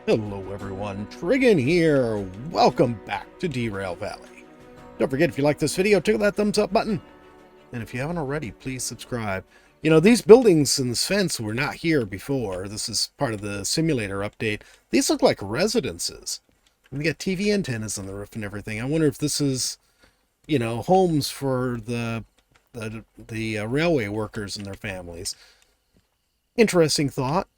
Hello everyone, Trigan here. Welcome back to Derail Valley. Don't forget, if you like this video, tickle that thumbs up button. And if you haven't already, please subscribe. You know, these buildings and this fence were not here before. This is part of the simulator update. These look like residences. We got TV antennas on the roof and everything. I wonder if this is, you know, homes for the railway workers and their families. Interesting thought.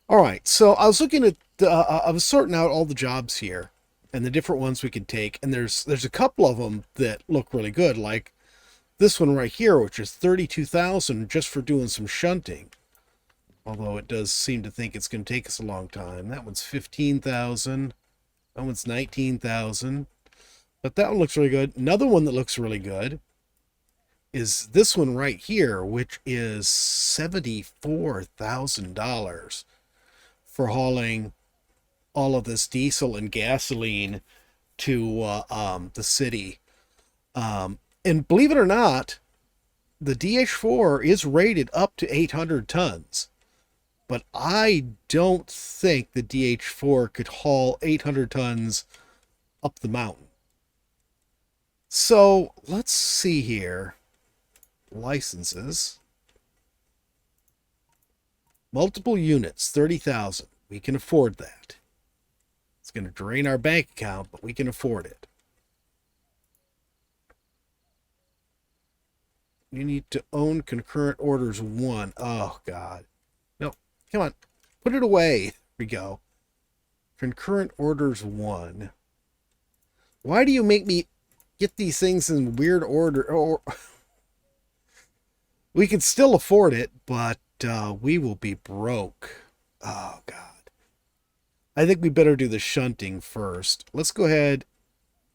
All right, so I was looking at, I was sorting out all the jobs here and the different ones we could take, and there's a couple of them that look really good, like this one right here, which is 32,000 just for doing some shunting. Although it does seem to think it's going to take us a long time. That one's 15,000. That one's 19,000. But that one looks really good. Another one that looks really good is this one right here, which is $74,000 for hauling all of this diesel and gasoline to the city. And believe it or not, the DH4 is rated up to 800 tons. But I don't think the DH4 could haul 800 tons up the mountain. So let's see here. Licenses. Multiple units, 30,000. We can afford that. It's going to drain our bank account, but we can afford it. You need to own concurrent orders 1. Oh, God. No, come on. Put it away. Here we go. Concurrent orders 1. Why do you make me get these things in weird order? Or we could still afford it, but we will be broke. Oh, God. I think we better do the shunting first. Let's go ahead.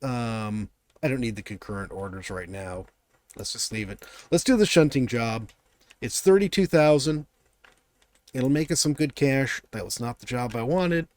I don't need the concurrent orders right now. Let's just leave it. Let's do the shunting job. It's 32,000. It'll make us some good cash. That was not the job I wanted.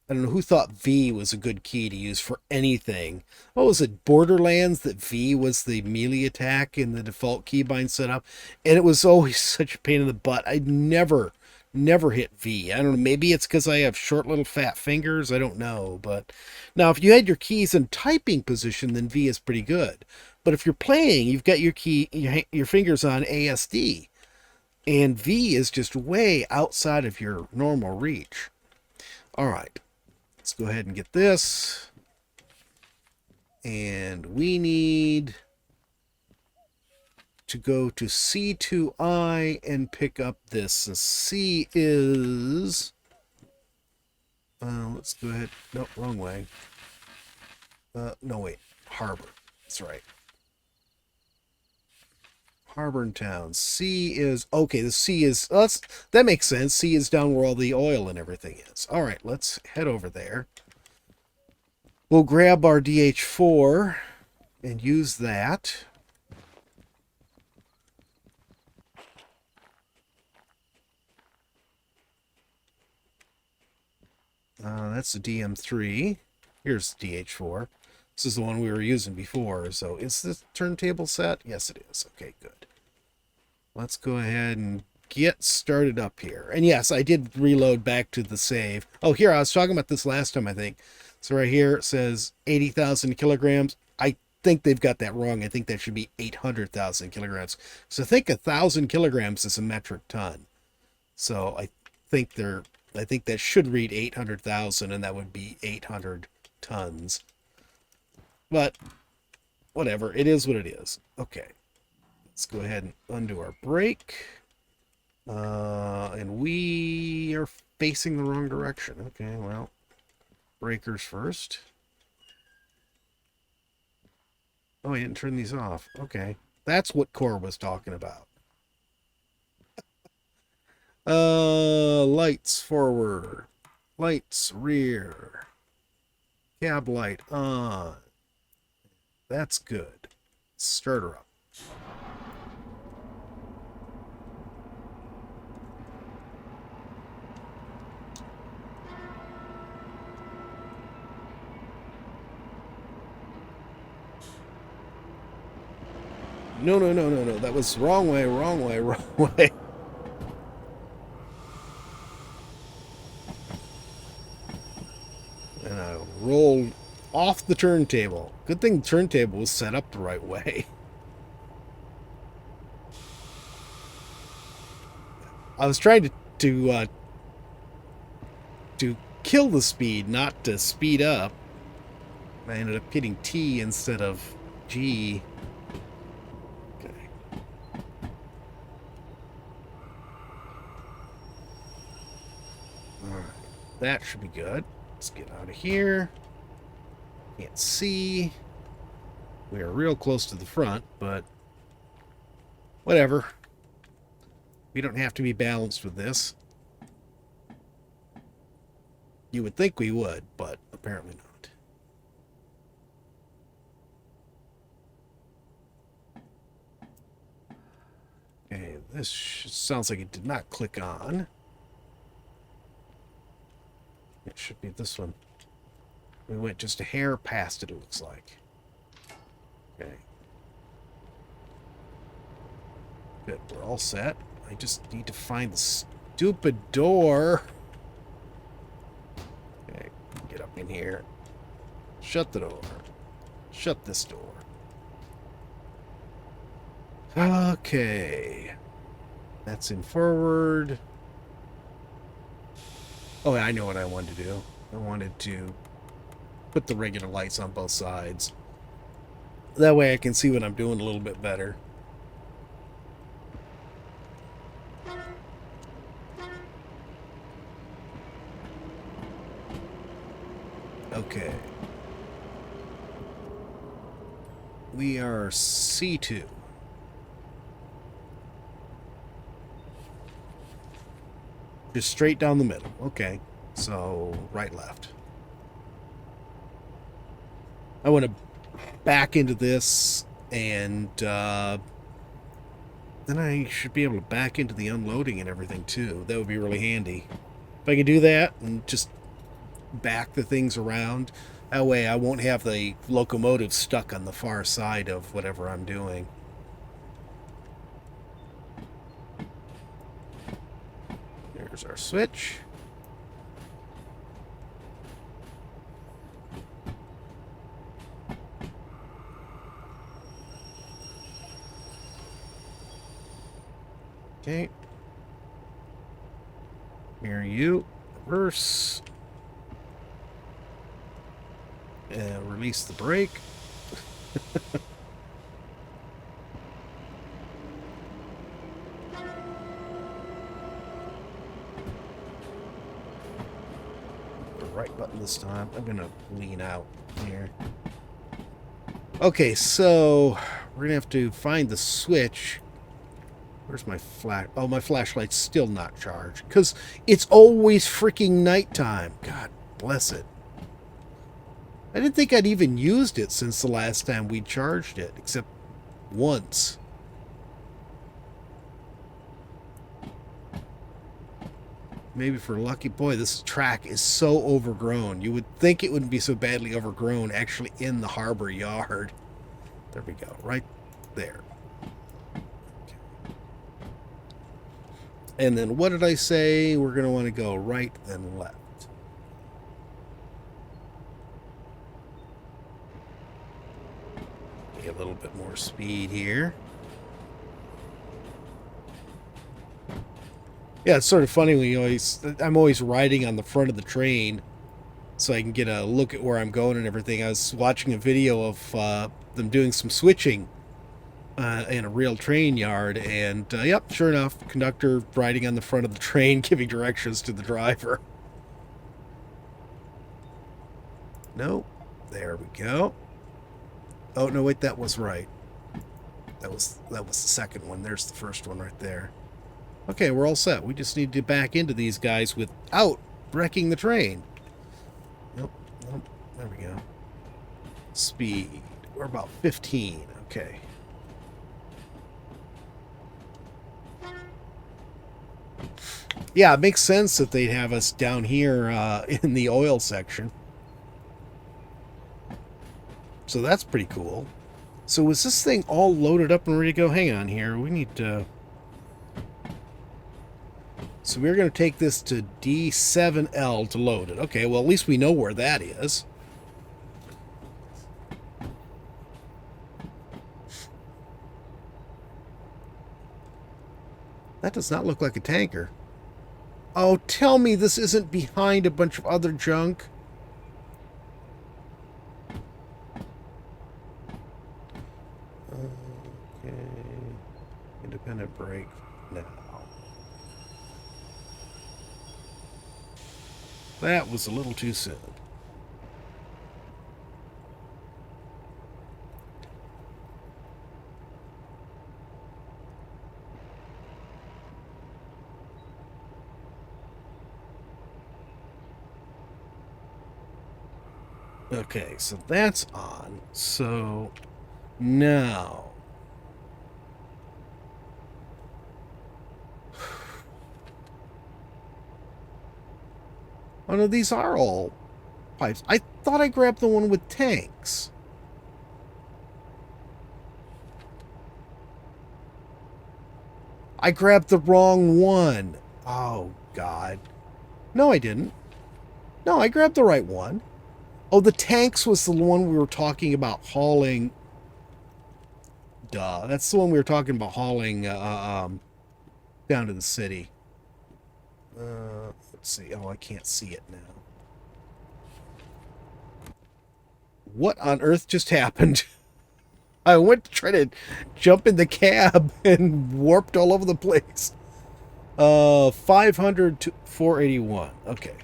I don't know who thought V was a good key to use for anything. Oh, was it Borderlands that V was the melee attack in the default keybind setup? And it was always such a pain in the butt. I'd never hit V. I don't know. Maybe it's because I have short little fat fingers. I don't know. But now if you had your keys in typing position, then V is pretty good. But if you're playing, you've got your your fingers on ASD. And V is just way outside of your normal reach. All right. Let's go ahead and get this. And we need to go to C2I and pick up this. And C is... let's go ahead. Nope, wrong way. No, wait. Harbor. That's right. Harbor and Town. C is... Okay, the C is... that makes sense. C is down where all the oil and everything is. All right, let's head over there. We'll grab our DH4 and use that. That's the DM3. Here's the DH4. This is the one we were using before. So is this turntable set? Yes, it is. Okay, good. Let's go ahead and get started up here. And yes, I did reload back to the save. Oh, here, I was talking about this last time, I think. So right here it says 80,000 kilograms. I think they've got that wrong. I think that should be 800,000 kilograms. So I think 1,000 kilograms is a metric ton. So I think that should read 800,000, and that would be 800 tons. But whatever, it is what it is. Okay, let's go ahead and undo our brake. And we are facing the wrong direction. Okay, well, breakers first. Oh, I didn't turn these off. Okay, that's what Core was talking about. Lights forward, lights rear, cab light on. That's good. Start her up. No. That was wrong way. rolled off the turntable. Good thing the turntable was set up the right way. I was trying to kill the speed, not to speed up. I ended up hitting T instead of G. Okay. Alright. That should be good. Let's get out of here. Can't see. We are real close to the front, but whatever. We don't have to be balanced with this. You would think we would, but apparently not. Okay, this sounds like it did not click on. It should be this one. We went just a hair past it, it looks like. Okay. Good, we're all set. I just need to find the stupid door. Okay, get up in here. Shut the door. Shut this door. Okay. That's in forward. Oh, I know what I wanted to do. I wanted to put the regular lights on both sides. That way I can see what I'm doing a little bit better. Okay. We are C2. Just straight down the middle. Okay. So, right, left. I want to back into this, and then I should be able to back into the unloading and everything, too. That would be really handy. If I can do that and just back the things around, that way I won't have the locomotive stuck on the far side of whatever I'm doing. There's our switch. Okay. Here you. Reverse. And release the brake. The right button this time. I'm gonna lean out here. Okay, so we're gonna have to find the switch. Where's my flash? Oh, my flashlight's still not charged. Because it's always freaking nighttime. God bless it. I didn't think I'd even used it since the last time we charged it. Except once. Maybe for lucky. Boy, this track is so overgrown. You would think it wouldn't be so badly overgrown actually in the harbor yard. There we go. Right there. And then what did I say? We're going to want to go right and left. Get a little bit more speed here. Yeah, it's sort of funny when I'm always riding on the front of the train so I can get a look at where I'm going and everything. I was watching a video of them doing some switching in a real train yard, and yep, sure enough, conductor riding on the front of the train giving directions to the driver. No, there we go. Oh no, wait, that was right. That was the second one. There's the first one right there. Okay, we're all set. We just need to back into these guys without wrecking the train. Nope, nope. There we go. Speed. We're about 15. Okay. Yeah, it makes sense that they'd have us down here in the oil section. So that's pretty cool. So is this thing all loaded up and ready to go? Hang on here. We need to... So we're going to take this to D7L to load it. Okay, well, at least we know where that is. That does not look like a tanker. Oh, tell me this isn't behind a bunch of other junk. Okay. Independent brake now. That was a little too soon. Okay, so that's on. So now... Oh no, these are all pipes. I thought I grabbed the one with tanks. I grabbed the wrong one. Oh, God. No, I didn't. No, I grabbed the right one. Oh, the tanks was the one we were talking about hauling. Duh. That's the one we were talking about hauling down to the city. Let's see. Oh, I can't see it now. What on earth just happened? I went to try to jump in the cab and warped all over the place. 500 to 481. Okay.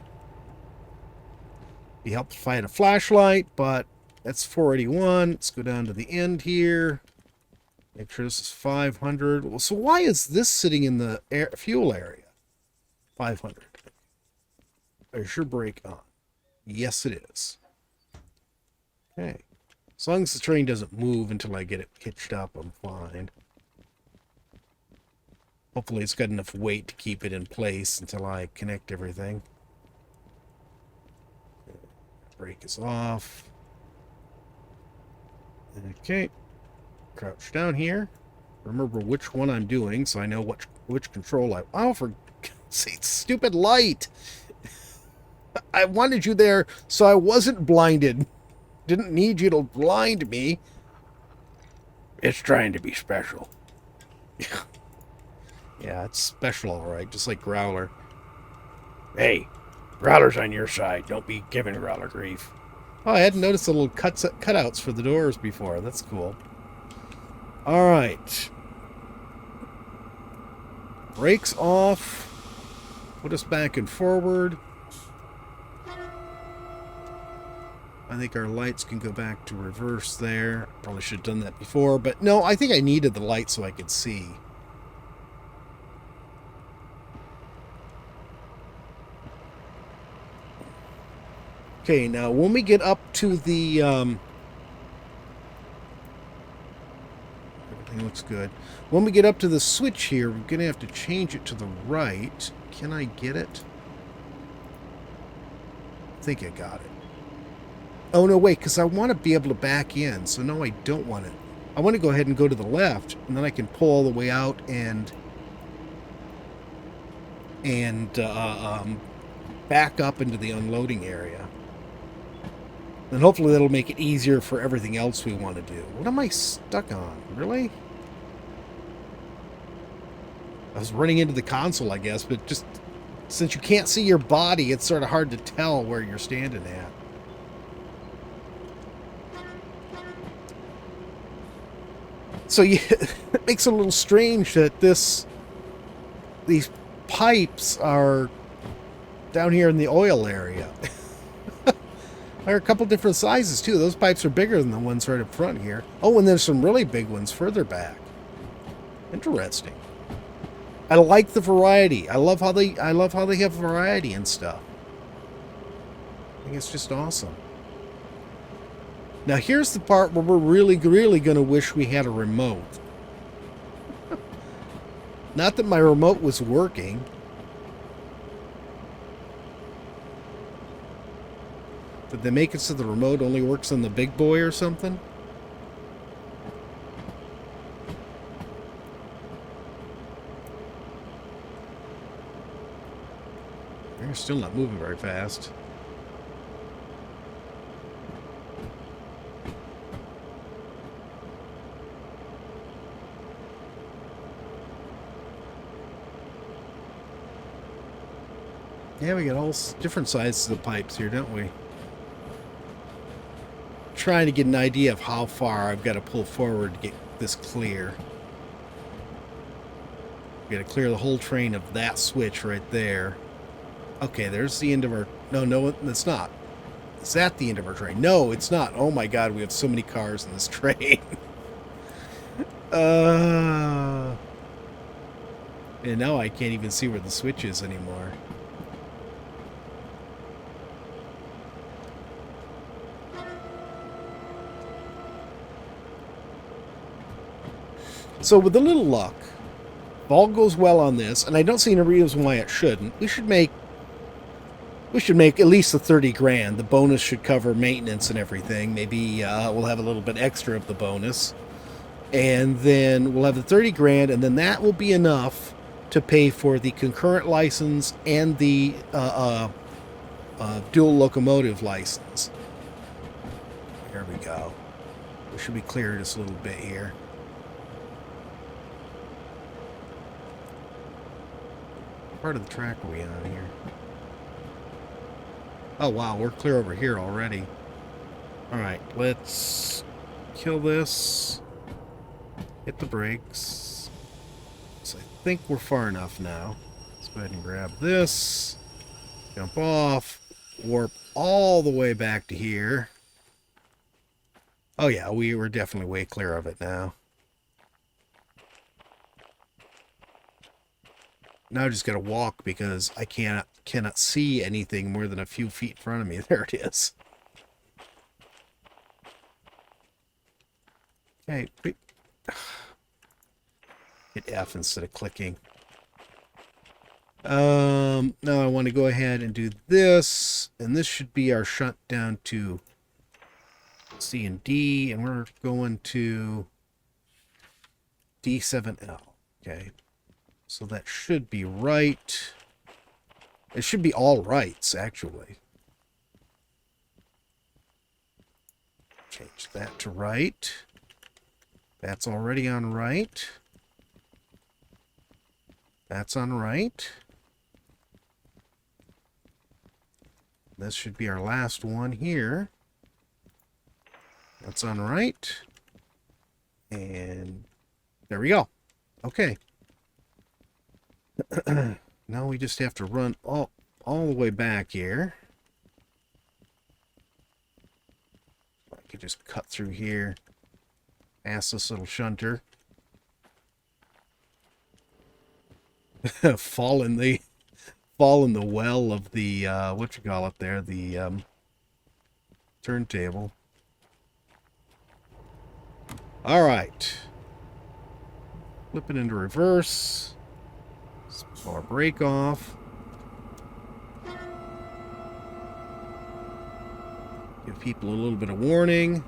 He helped find a flashlight, but that's 481. Let's go down to the end here. Make sure this is 500. Well, so why is this sitting in the fuel area? 500. Is your brake on? Yes, it is. Okay. As long as the train doesn't move until I get it hitched up, I'm fine. Hopefully it's got enough weight to keep it in place until I connect everything. Brake is off. Okay. Crouch down here. Remember which one I'm doing so I know which control I... Oh, for God's sake, stupid light! I wanted you there so I wasn't blinded. Didn't need you to blind me. It's trying to be special. Yeah, it's special, all right. Just like Growler. Hey, Growler's on your side. Don't be giving Growler grief. Oh, I hadn't noticed the little cutouts for the doors before. That's cool. All right. Brakes off. Put us back and forward. I think our lights can go back to reverse there. Probably should have done that before, but no, I think I needed the light so I could see. Okay, now when we get up to the... everything looks good. When we get up to the switch here, we're going to have to change it to the right. Can I get it? I think I got it. Oh, no, wait, because I want to be able to back in. So, no, I don't want it. I want to go ahead and go to the left, and then I can pull all the way out and back up into the unloading area. And hopefully that'll make it easier for everything else we want to do. What am I stuck on? Really? I was running into the console, I guess, but just since you can't see your body, it's sort of hard to tell where you're standing at. So yeah, it makes it a little strange that these pipes are down here in the oil area. There are a couple different sizes too. Those pipes are bigger than the ones right up front here. Oh, and there's some really big ones further back. Interesting. I like the variety. I love how they have variety and stuff. I think it's just awesome. Now here's the part where we're really going to wish we had a remote. Not that my remote was working. Did they make it so the remote only works on the big boy or something? They're still not moving very fast. Yeah, we got all different sizes of pipes here, don't we? Trying to get an idea of how far I've got to pull forward to get this clear. We got to clear the whole train of that switch right there. Okay, there's the end of our... No, it's not. Is that the end of our train? No, it's not. Oh my god, we have so many cars in this train. And now I can't even see where the switch is anymore. So with a little luck, if all goes well on this, and I don't see any reason why it shouldn't, we should make at least the 30 grand. The bonus should cover maintenance and everything. Maybe we'll have a little bit extra of the bonus. And then we'll have the 30 grand, and then that will be enough to pay for the concurrent license and the dual locomotive license. There we go. We should be clear just a little bit here. What part of the track are we on here? Oh wow, we're clear over here already. Alright, let's kill this. Hit the brakes. So I think we're far enough now. Let's go ahead and grab this. Jump off. Warp all the way back to here. Oh yeah, we were definitely way clear of it now. Now I just gotta walk because I cannot see anything more than a few feet in front of me. There it is. Okay, hit F instead of clicking. Now I want to go ahead and do this, and this should be our shunt down to C and D, and we're going to D7L. Okay. So that should be right. It should be all rights, actually. Change that to right. That's already on right. That's on right. This should be our last one here. That's on right. And there we go. Okay. Now we just have to run all the way back here. I could just cut through here past this little shunter. fall in the well of the what you call it there, the turntable. All right, flip it into reverse. Our brake off. Give people a little bit of warning.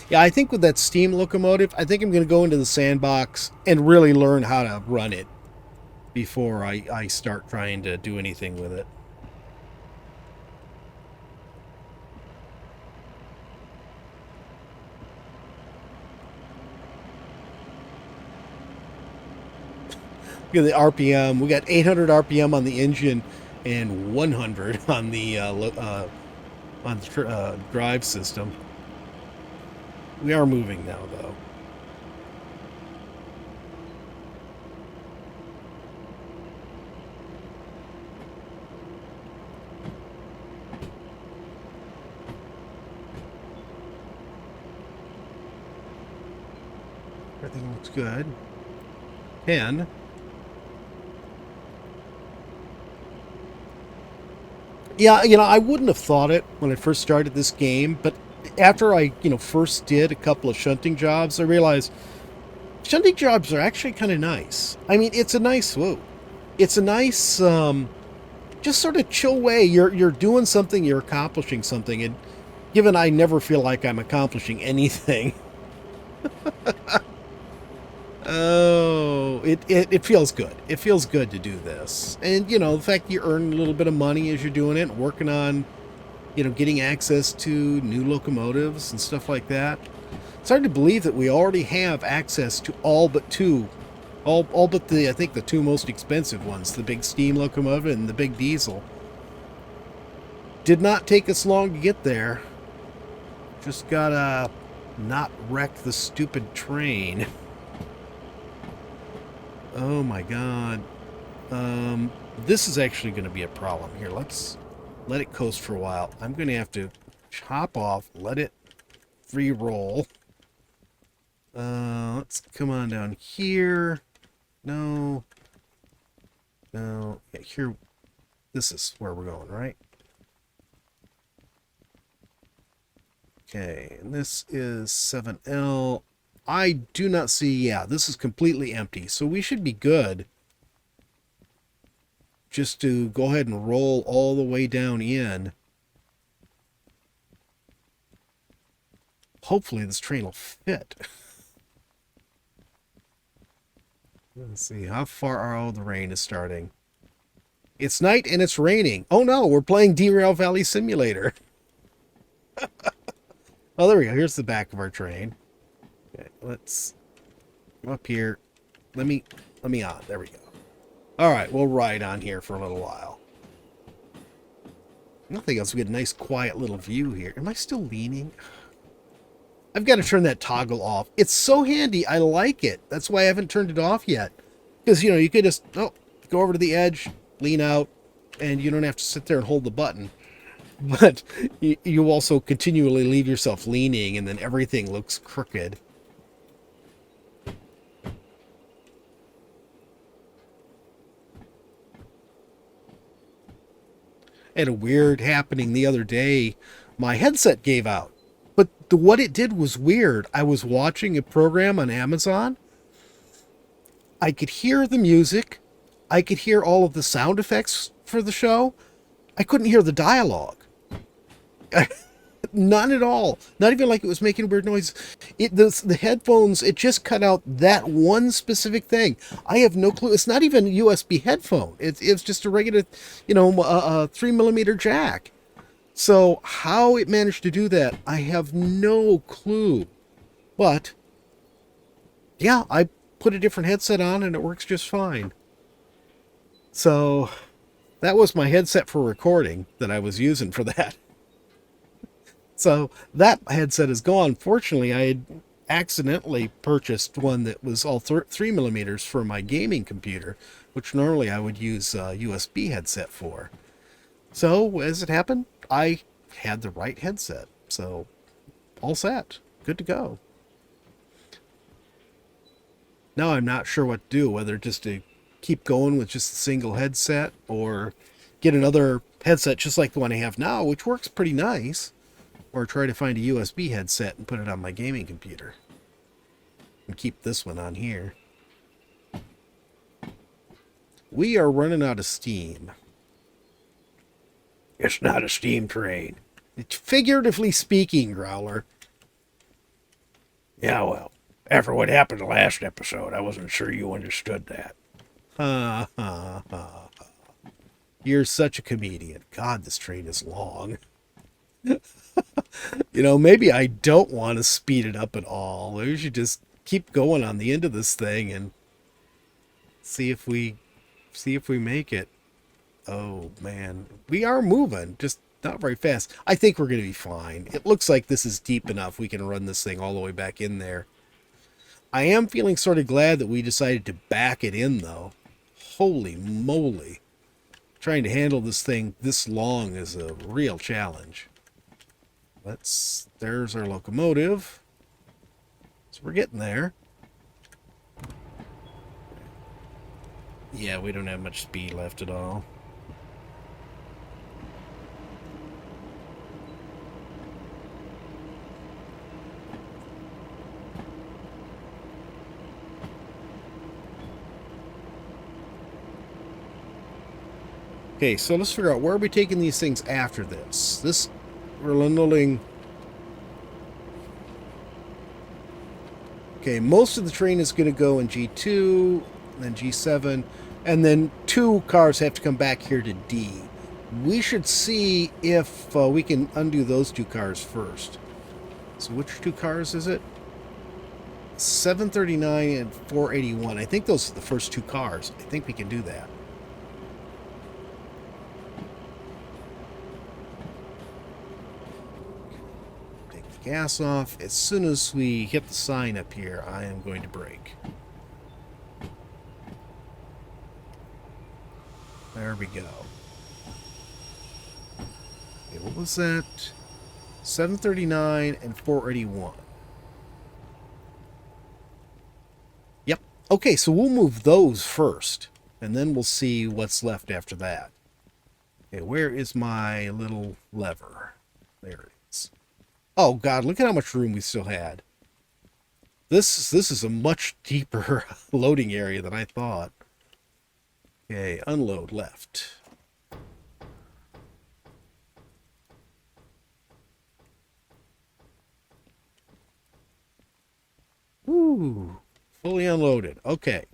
Yeah, I think with that steam locomotive, I think I'm going to go into the sandbox and really learn how to run it before I start trying to do anything with it. Look at the RPM. We got 800 RPM on the engine and 100 on the drive system. We are moving now, though. Everything looks good. 10. Yeah, I wouldn't have thought it when I first started this game, but after I, first did a couple of shunting jobs, I realized shunting jobs are actually kind of nice. I mean, it's a nice, it's a nice, just sort of chill way. You're doing something, you're accomplishing something, and given I never feel like I'm accomplishing anything, oh, it feels good. It feels good to do this. And, the fact you earn a little bit of money as you're doing it, working on, getting access to new locomotives and stuff like that. It's hard to believe that we already have access to all but 2 All but I think the two most expensive ones, the big steam locomotive and the big diesel. Did not take us long to get there. Just gotta not wreck the stupid train. Oh my god. This is actually going to be a problem here. Let's let it coast for a while. I'm going to have to chop off, let it free roll. Let's come on down here. No. No. Yeah, here. This is where we're going, right? Okay, and this is 7L. I do not see, yeah, this is completely empty, so we should be good. Just to go ahead and roll all the way down in. Hopefully this train will fit. Let's see, how far are the rain is starting? It's night and it's raining. Oh no, we're playing Derail Valley Simulator. Oh, there we go. Here's the back of our train. Okay, let's come up here. Let me on. There we go. All right, we'll ride on here for a little while. Nothing else. We get a nice, quiet little view here. Am I still leaning? I've got to turn that toggle off. It's so handy. I like it. That's why I haven't turned it off yet. Because, you know, you could just go over to the edge, lean out, and you don't have to sit there and hold the button. But you also continually leave yourself leaning, and then everything looks crooked. I had a weird happening the other day. My headset gave out. But what it did was weird. I was watching a program on Amazon. I could hear the music. I could hear all of the sound effects for the show. I couldn't hear the dialogue. None at all. Not even like it was making weird noise. The headphones, it just cut out that one specific thing. I have no clue. It's not even a USB headphone. It's just a regular, 3mm jack. So how it managed to do that, I have no clue. But yeah, I put a different headset on and it works just fine. So that was my headset for recording that I was using for that. So that headset is gone. Fortunately, I had accidentally purchased one that was all 3mm for my gaming computer, which normally I would use a USB headset for. So as it happened, I had the right headset. So all set. Good to go. Now I'm not sure what to do, whether just to keep going with just a single headset or get another headset just like the one I have now, which works pretty nice. Or try to find a USB headset and put it on my gaming computer. And keep this one on here. We are running out of steam. It's not a steam train. It's figuratively speaking, Growler. Yeah, well, after what happened the last episode, I wasn't sure you understood that. Ha ha ha. You're such a comedian. God, this train is long. Maybe I don't want to speed it up at all. We should just keep going on the end of this thing and see if we make it. Oh man, we are moving, just not very fast. I think we're going to be fine. It looks like this is deep enough. We can run this thing all the way back in there. I am feeling sort of glad that we decided to back it in, though. Holy moly. Trying to handle this thing this long is a real challenge. There's our locomotive. So we're getting there. Yeah, we don't have much speed left at all. Okay, so let's figure out where are we taking these things after this. We're loading. Okay, most of the train is going to go in G2, then G7, and then 2 cars have to come back here to D. We should see if we can undo those 2 cars first. So which 2 cars is it? 739 and 481. I think those are the first two cars. I think we can do that. Take the gas off. As soon as we hit the sign up here, I am going to brake. There we go. Okay, what was that? 739 and 481. Yep. Okay, so we'll move those first, and then we'll see what's left after that. Okay, where is my little lever? There it is. Oh, God, look at how much room we still had. This is a much deeper loading area than I thought. Okay, unload left. Ooh, fully unloaded. Okay.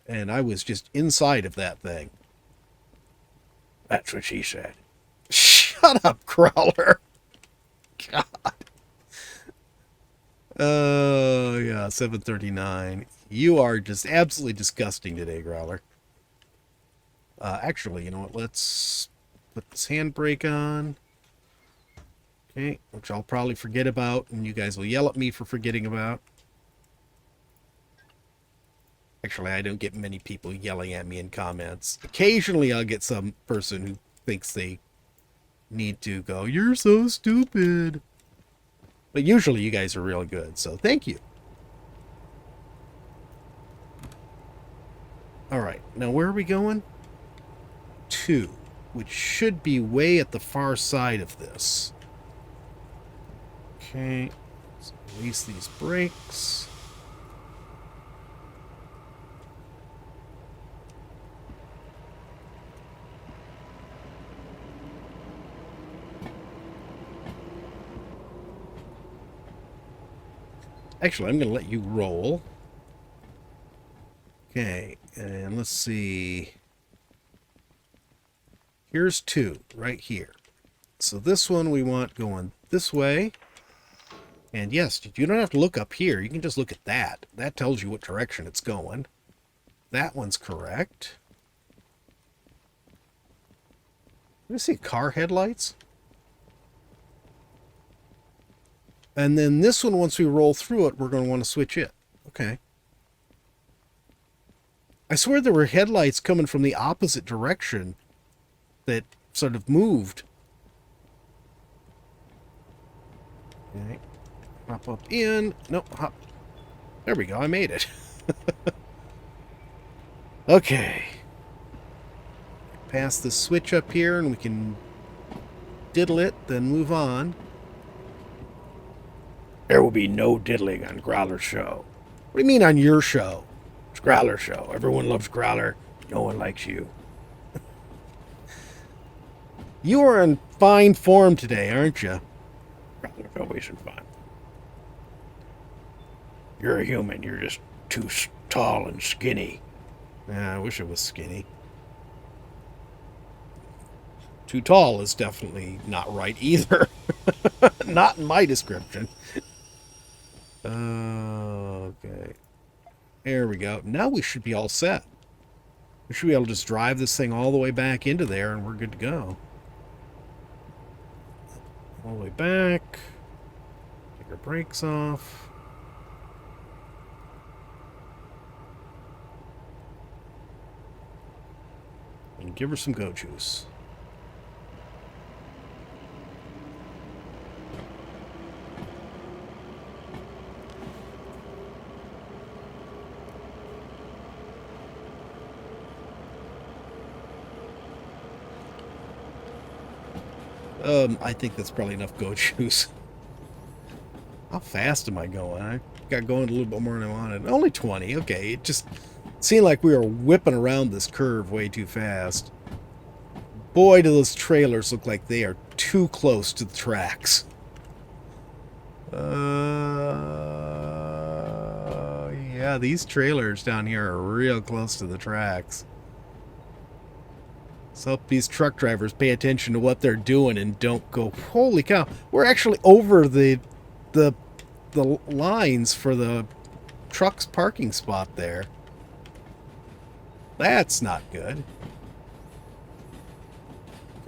And I was just inside of that thing. That's what she said. Shut up, Crawler. God. Oh, yeah, 739. You are just absolutely disgusting today, Growler. Actually, you know what? Let's put this handbrake on. Okay, which I'll probably forget about, and you guys will yell at me for forgetting about. Actually, I don't get many people yelling at me in comments. Occasionally, I'll get some person who thinks they need to go, "You're so stupid." But usually, you guys are real good, so thank you. All right, now where are we going? 2, which should be way at the far side of this. Okay, let's release these brakes. Actually, I'm going to let you roll. Okay, and let's see. Here's 2, right here. So this one we want going this way. And yes, you don't have to look up here. You can just look at that. That tells you what direction it's going. That one's correct. Let me see, car headlights? And then this one, once we roll through it, we're going to want to switch it. Okay. I swear there were headlights coming from the opposite direction that sort of moved. Okay. Hop up in. Nope, hop. There we go, I made it. Okay. Pass the switch up here and we can diddle it, then move on. There will be no diddling on Growler's show. What do you mean on your show? It's Growler's show. Everyone loves Growler. No one likes you. You are in fine form today, aren't you? Growler's always in fine. You're a human. You're just too tall and skinny. Yeah, I wish I was skinny. Too tall is definitely not right either. Not in my description. Okay. There we go. Now we should be all set. We should be able to just drive this thing all the way back into there and we're good to go. All the way back. Take our brakes off. And give her some goat juice. I think that's probably enough goat juice. How fast am I going? I got going a little bit more than I wanted. Only 20. Okay, it just seemed like we were whipping around this curve way too fast. Boy, do those trailers look like they are too close to the tracks. Yeah, these trailers down here are real close to the tracks. So hope these truck drivers pay attention to what they're doing and don't go, holy cow, we're actually over the lines for the truck's parking spot there. That's not good.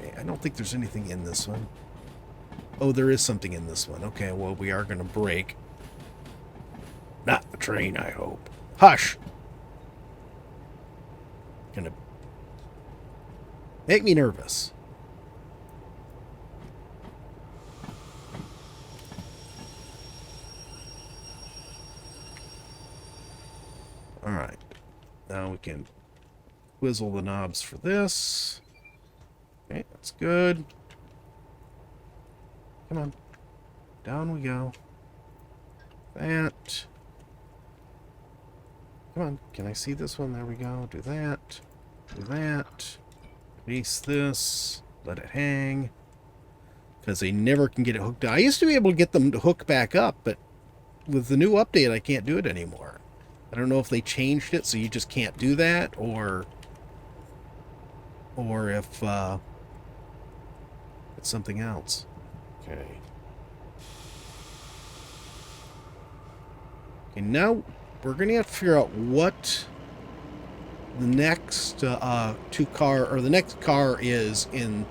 Okay, I don't think there's anything in this one. Oh, there is something in this one. Okay, well, we are going to brake. Not the train, I hope. Hush! Gonna make me nervous. Alright. Now we can twizzle the knobs for this. Okay, that's good. Come on. Down we go. That. Come on. Can I see this one? There we go. Do that. Do that. Release this. Let it hang. Because they never can get it hooked up. I used to be able to get them to hook back up, but with the new update, I can't do it anymore. I don't know if they changed it so you just can't do that, or if it's something else. Okay. Okay, now we're going to have to figure out what the next the next car is in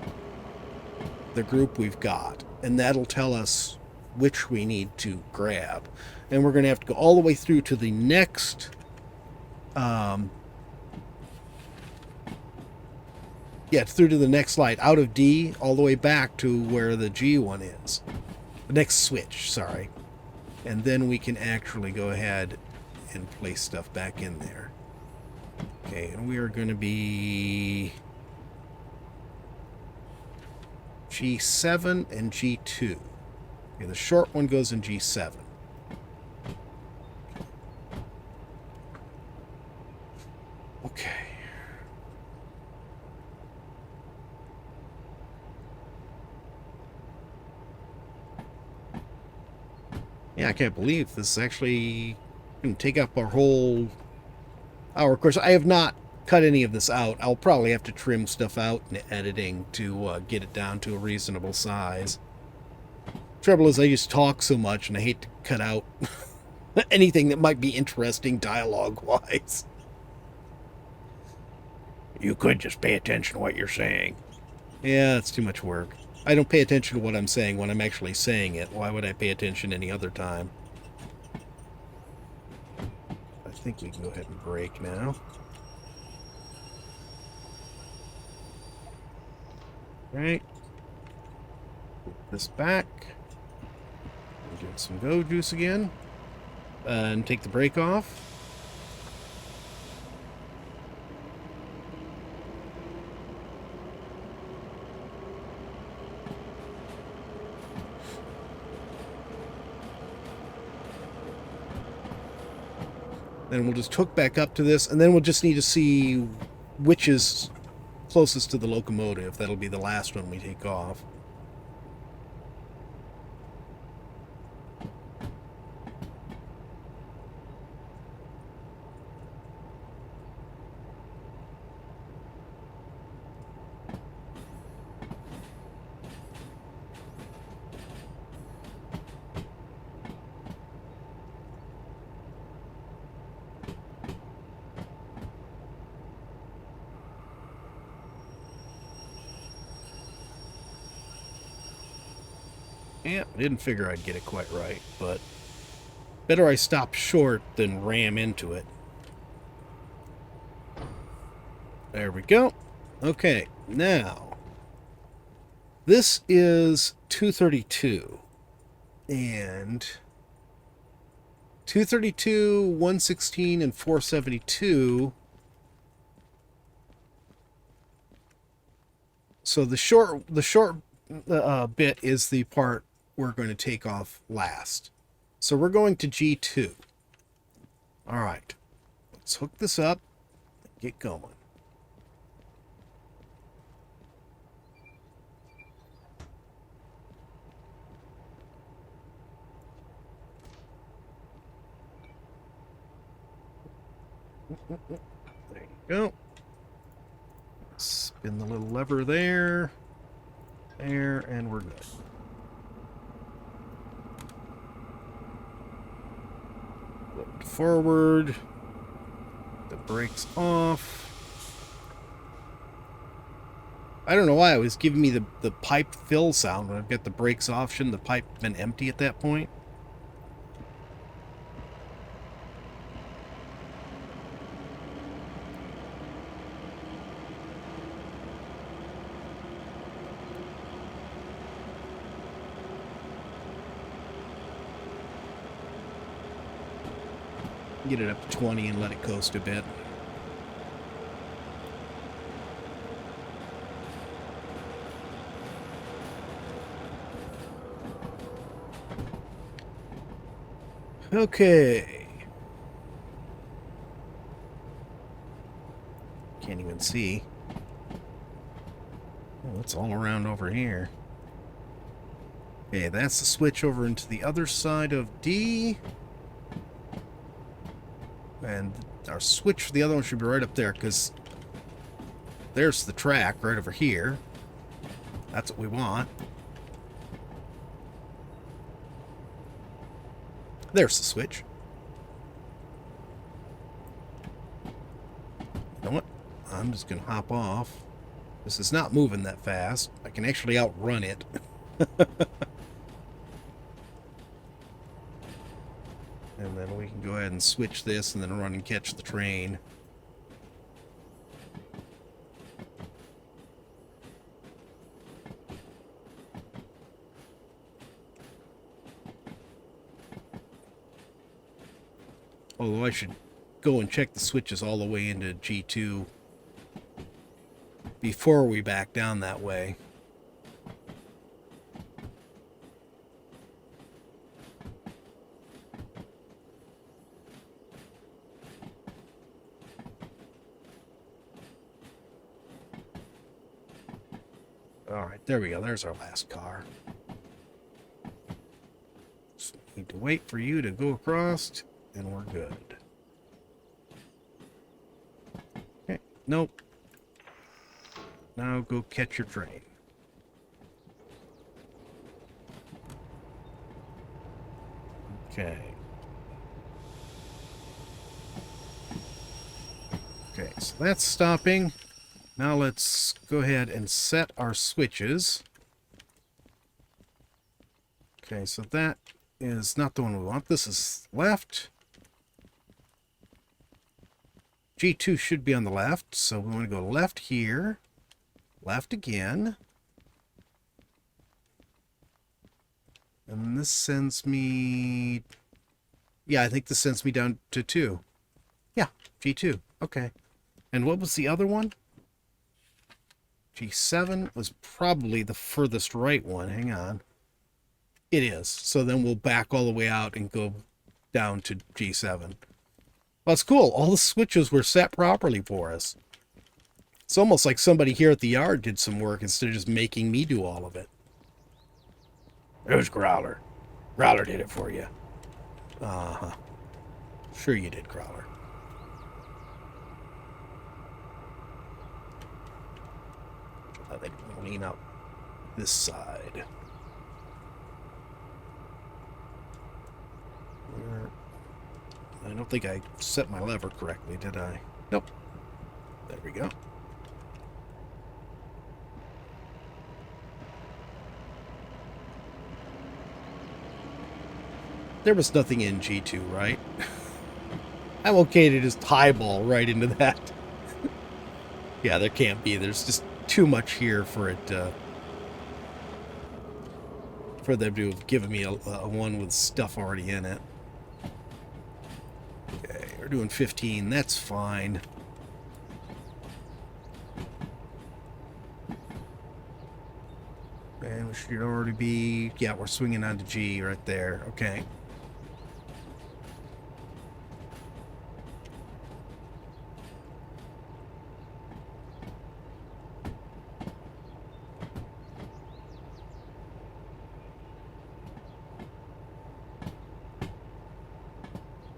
the group we've got, and that'll tell us which we need to grab. And we're going to have to go all the way through to the next through to the next light, out of D all the way back to where the G one is. The next switch, sorry. And then we can actually go ahead and place stuff back in there. Okay, and we are going to be G7 and G2. Okay, the short one goes in G7. Okay. Yeah, I can't believe this is actually going to take up our whole hour. Of course, I have not cut any of this out. I'll probably have to trim stuff out in editing to get it down to a reasonable size. Trouble is, I just talk so much, and I hate to cut out anything that might be interesting dialogue-wise. You could just pay attention to what you're saying. Yeah, it's too much work. I don't pay attention to what I'm saying when I'm actually saying it. Why would I pay attention any other time? I think we can go ahead and brake now. Right. Put this back. Give it some go juice again. And take the brake off. Then we'll just hook back up to this, and then we'll just need to see which is closest to the locomotive. That'll be the last one we take off. Yeah, I didn't figure I'd get it quite right, but better I stop short than ram into it. There we go. Okay, now, this is 232, and 232, 116, and 472. So the short bit is the part we're going to take off last. So we're going to G2. All right, let's hook this up and get going. There you go. Spin the little lever there. There, and we're good. Look forward. The brakes off. I don't know why it was giving me the pipe fill sound when I've got the brakes off. Shouldn't the pipe have been empty at that point? Get it up to 20 and let it coast a bit. Okay. Can't even see. Oh, it's all around over here. Okay, that's the switch over into the other side of D. And our switch for the other one should be right up there, because there's the track right over here. That's what we want. There's the switch. You know what? I'm just going to hop off. This is not moving that fast. I can actually outrun it. And then we can go ahead and switch this and then run and catch the train. Although I should go and check the switches all the way into G2 before we back down that way. Alright, there we go. There's our last car. Just need to wait for you to go across, and we're good. Okay, nope. Now go catch your train. Okay. Okay, so that's stopping. Now let's go ahead and set our switches. Okay, so that is not the one we want. This is left. G2 should be on the left, so we want to go left here. Left again. And this sends me... Yeah, I think this sends me down to 2. Yeah, G2. Okay. And what was the other one? G7 was probably the furthest right one. Hang on. It is. So then we'll back all the way out and go down to G7. Well, it's cool. All the switches were set properly for us. It's almost like somebody here at the yard did some work instead of just making me do all of it. There's Growler. Growler did it for you. Uh-huh. Sure you did, Growler. They lean up this side. I don't think I set my lever correctly, did I? Nope. There we go. There was nothing in G2, right? I'm okay to just highball right into that. Yeah, there can't be. There's just too much here for it for them to have given me a one with stuff already in it. Okay, we're doing 15. That's fine. And we should already be... Yeah, we're swinging onto G right there. Okay.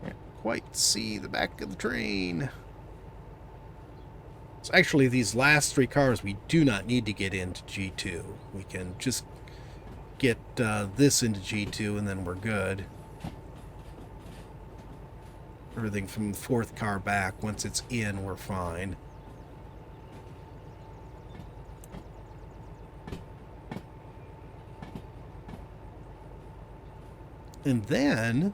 Can't quite see the back of the train. So actually, these last 3 cars, we do not need to get into G2. We can just get this into G2, and then we're good. Everything from the 4th car back, once it's in, we're fine. And then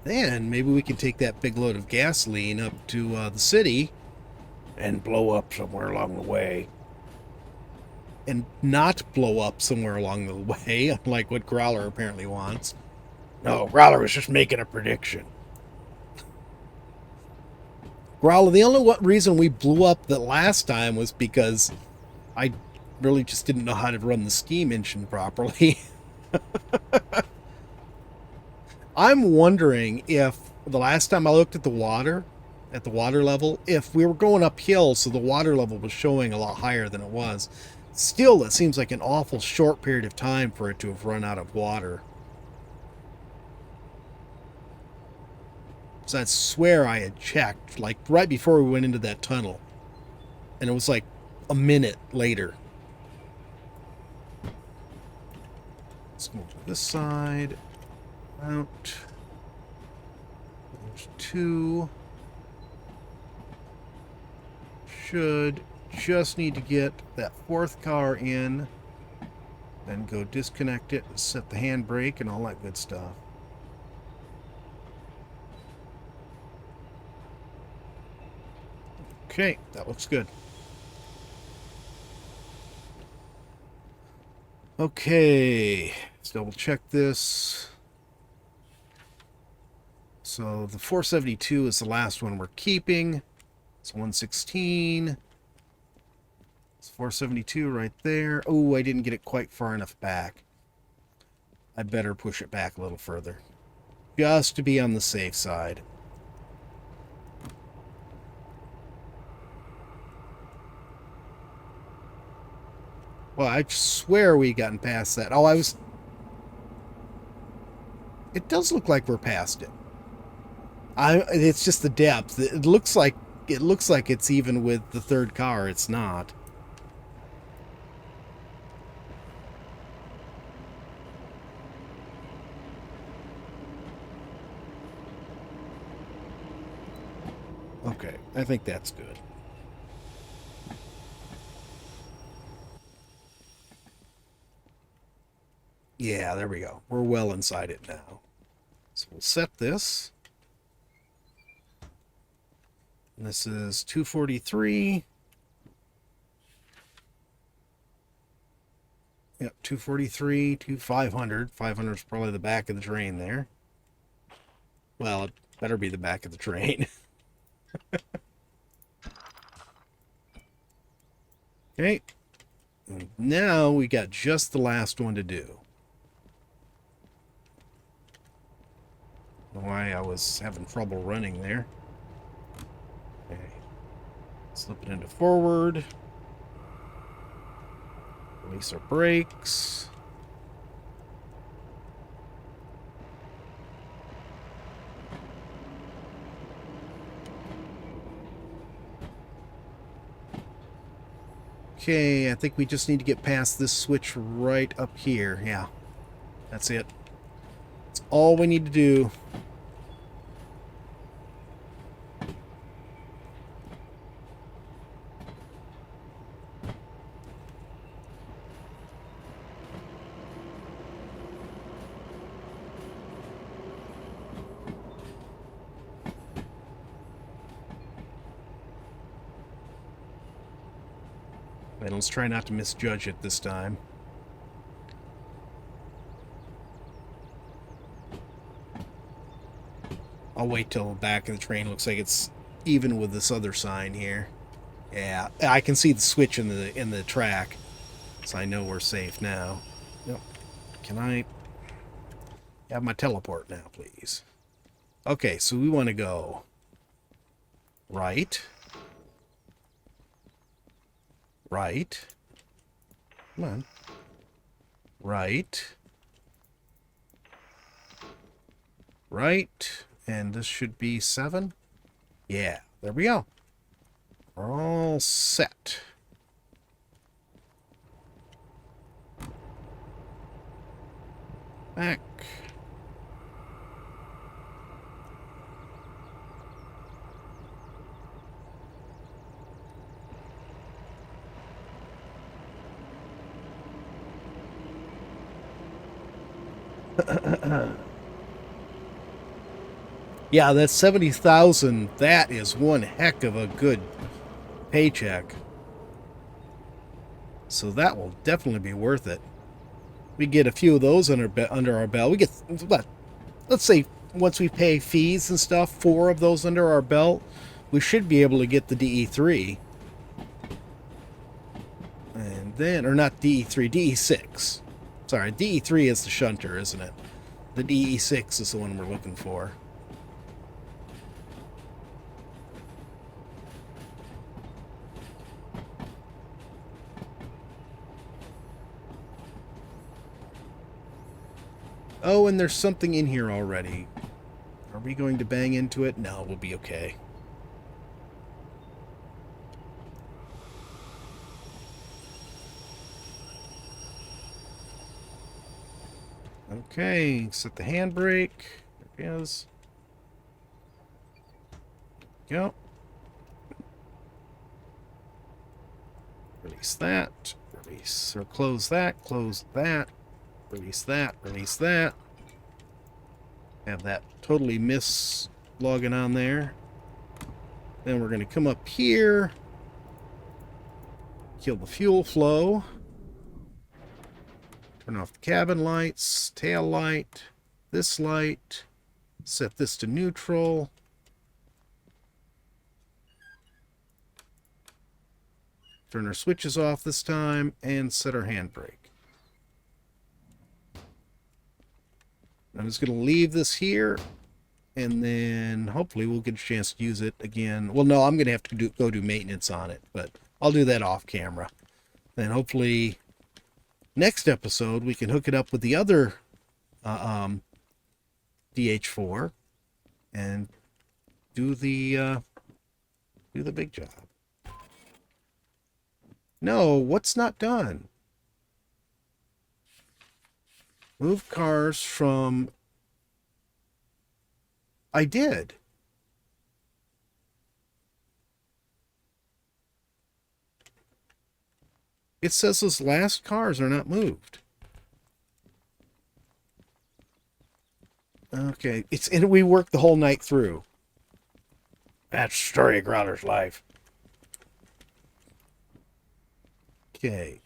maybe we can take that big load of gasoline up to the city and blow up somewhere along the way. And not blow up somewhere along the way, unlike what Growler apparently wants. No, Growler was just making a prediction. Growler, the only reason we blew up the last time was because I really just didn't know how to run the steam engine properly. I'm wondering if the last time I looked at the water level, if we were going uphill, so the water level was showing a lot higher than it was. Still, it seems like an awful short period of time for it to have run out of water. So I swear I had checked, like, right before we went into that tunnel. And it was like a minute later. Let's go to this side. Out. There's 2. Should just need to get that 4th car in. Then go disconnect it, set the handbrake, and all that good stuff. Okay, that looks good. Okay, let's double check this. So the 472 is the last one we're keeping. It's 116. It's 472 right there. Oh, I didn't get it quite far enough back. I better push it back a little further, just to be on the safe side. Well, I swear we gotten past that. Oh, it does look like we're past it. It's just the depth. It looks like it's even with the 3rd car. It's not. Okay, I think that's good. Yeah, there we go. We're well inside it now. So we'll set this. And this is 243. Yep, 243 to 500. 500 is probably the back of the train there. Well, it better be the back of the train. Okay. And now we got just the last one to do. Why I was having trouble running there. Okay. Slip it into forward. Release our brakes. Okay, I think we just need to get past this switch right up here. Yeah, that's it. That's all we need to do. And let's try not to misjudge it this time. I'll wait till the back of the train looks like it's even with this other sign here. Yeah, I can see the switch in the track, so I know we're safe now. Yep. Can I have my teleport now, please? Okay, so we want to go right. Right. Come on. Right. Right. And this should be 7. Yeah, there we go. We're all set. Back. Yeah, that's 70,000. That is one heck of a good paycheck. So that will definitely be worth it. We get a few of those under our belt. We get, what, let's say once we pay fees and stuff, 4 of those under our belt, we should be able to get the DE3. And then, or not DE3, DE6. Sorry, DE3 is the shunter, isn't it? The DE6 is the one we're looking for. Oh, and there's something in here already. Are we going to bang into it? No, we'll be okay. Okay, set the handbrake. There it is. Go. Release that. Release, or close that. Close that. Release that. Release that. Have that totally miss logging on there. Then we're going to come up here. Kill the fuel flow. Turn off the cabin lights, tail light, this light. Set this to neutral. Turn our switches off this time and set our handbrake. I'm just going to leave this here, and then hopefully we'll get a chance to use it again. Well, no, I'm going to have to go do maintenance on it, but I'll do that off camera. Then hopefully next episode we can hook it up with the other DH4 and do the big job. No, what's not done? Move cars from... I did. It says those last cars are not moved. Okay, and we worked the whole night through. That's the story of Growler's life. Okay.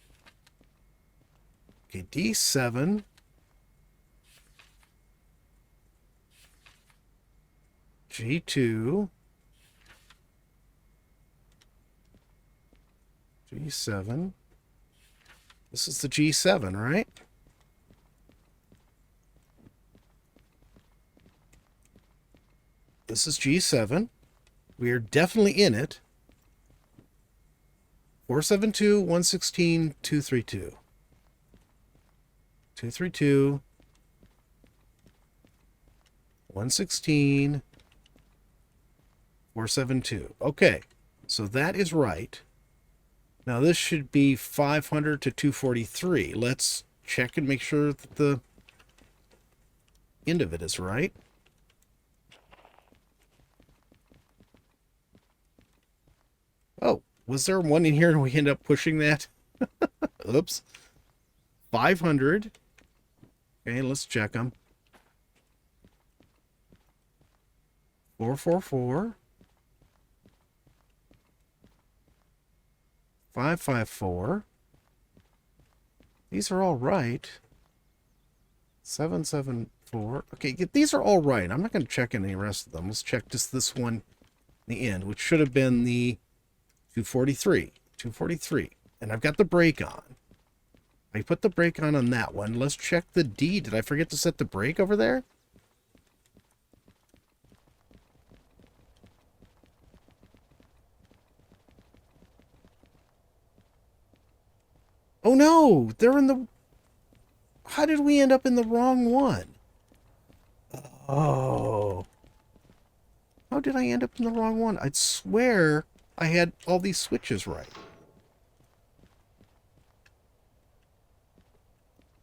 Okay, D7. G2. G7. This is the G7, right? This is G7. We are definitely in it. 472, 116, 232. 232. 116. 472. Okay, so that is right. Now this should be 500 to 243. Let's check and make sure that the end of it is right. Oh, was there one in here and we end up pushing that? Oops. 500. Okay, let's check them. 444. 554. These are all right. 774. Okay, these are all right. I'm not going to check any rest of them. Let's check just this one in the end, which should have been the 243. 243. And I've got the brake on. I put the brake on that one. Let's check the D. Did I forget to set the brake over there? Oh no, they're in the... How did we end up in the wrong one? Oh. How did I end up in the wrong one? I'd swear I had all these switches right.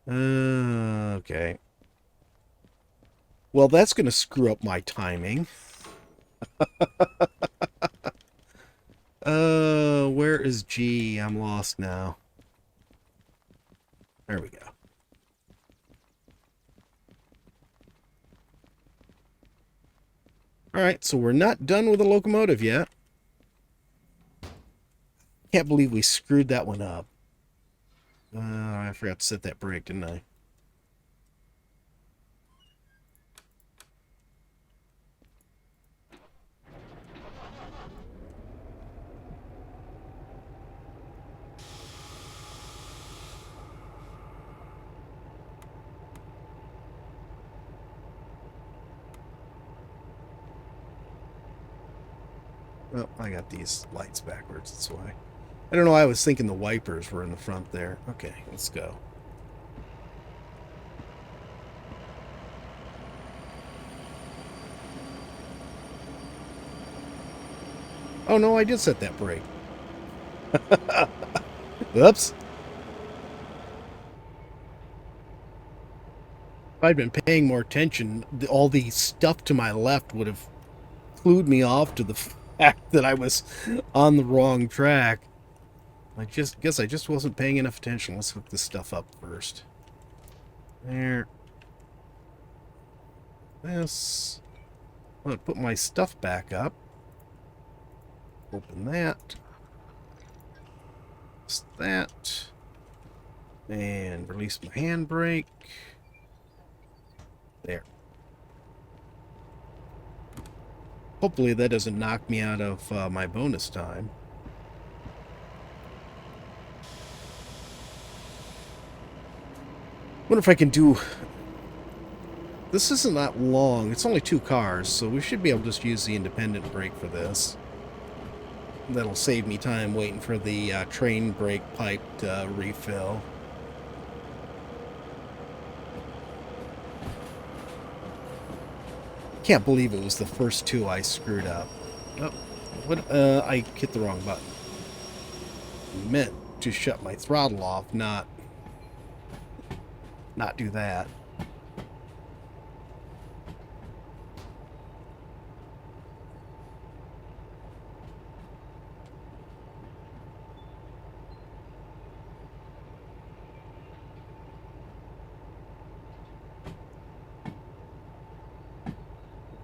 Okay. Well, that's going to screw up my timing. Where is G? I'm lost now. There we go. Alright, so we're not done with the locomotive yet. Can't believe we screwed that one up. I forgot to set that brake, didn't I? Oh, I got these lights backwards, that's why. I don't know, I was thinking the wipers were in the front there. Okay, let's go. Oh no, I did set that brake. Oops. If I'd been paying more attention, all the stuff to my left would have clued me off to the fact that I was on the wrong track. I guess I just wasn't paying enough attention. Let's hook this stuff up first. There. This. I'm going to put my stuff back up. Open that. Just that. And release my handbrake. There. Hopefully that doesn't knock me out of my bonus time. Wonder if I can do... This isn't that long. It's only 2 cars, so we should be able to just use the independent brake for this. That'll save me time waiting for the train brake pipe to refill. Can't believe it was the first 2 I screwed up. Oh, what? I hit the wrong button. I meant to shut my throttle off, not do that.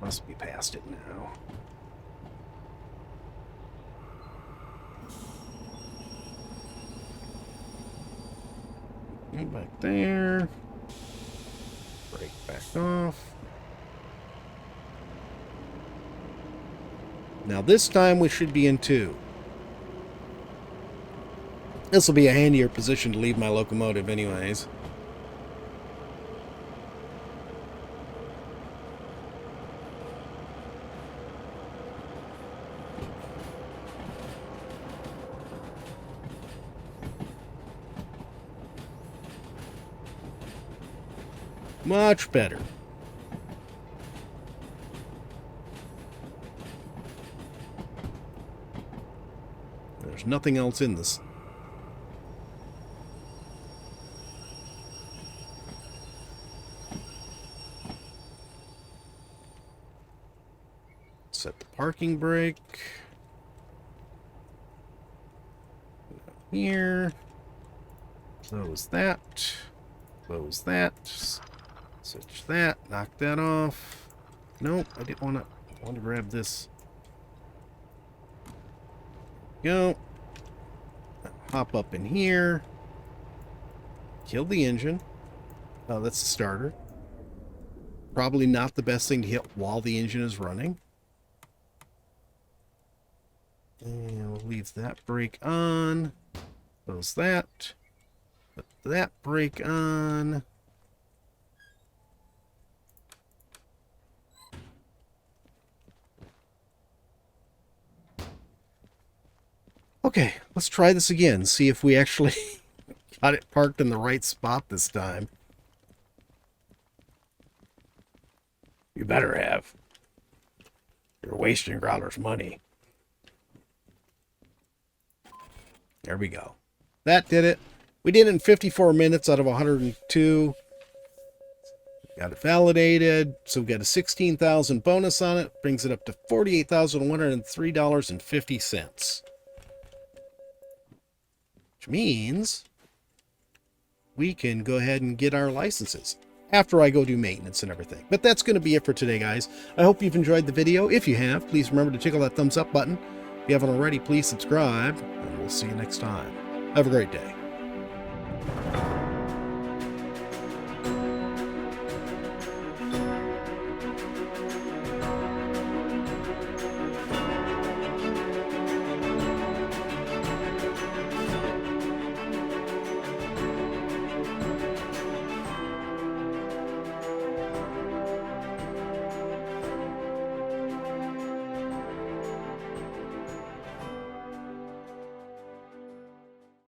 Must be past it now. Go back there. Brake back off. Now this time we should be in 2. This will be a handier position to leave my locomotive anyways. Much better. There's nothing else in this. Set the parking brake. Here. Close that. Close that. Switch that. Knock that off. Nope, I didn't want to. I want to grab this. Go. Hop up in here. Kill the engine. Oh, that's the starter. Probably not the best thing to hit while the engine is running. And we'll leave that brake on. Close that. Put that brake on. Okay, let's try this again. See if we actually got it parked in the right spot this time. You better have. You're wasting Growler's money. There we go. That did it. We did it in 54 minutes out of 102. Got it validated. So we got a 16,000 bonus on it. Brings it up to $48,103.50. Which means we can go ahead and get our licenses after I go do maintenance and everything. But that's going to be it for today, guys. I hope you've enjoyed the video. If you have, please remember to tickle that thumbs up button. If you haven't already, please subscribe, and we'll see you next time. Have a great day.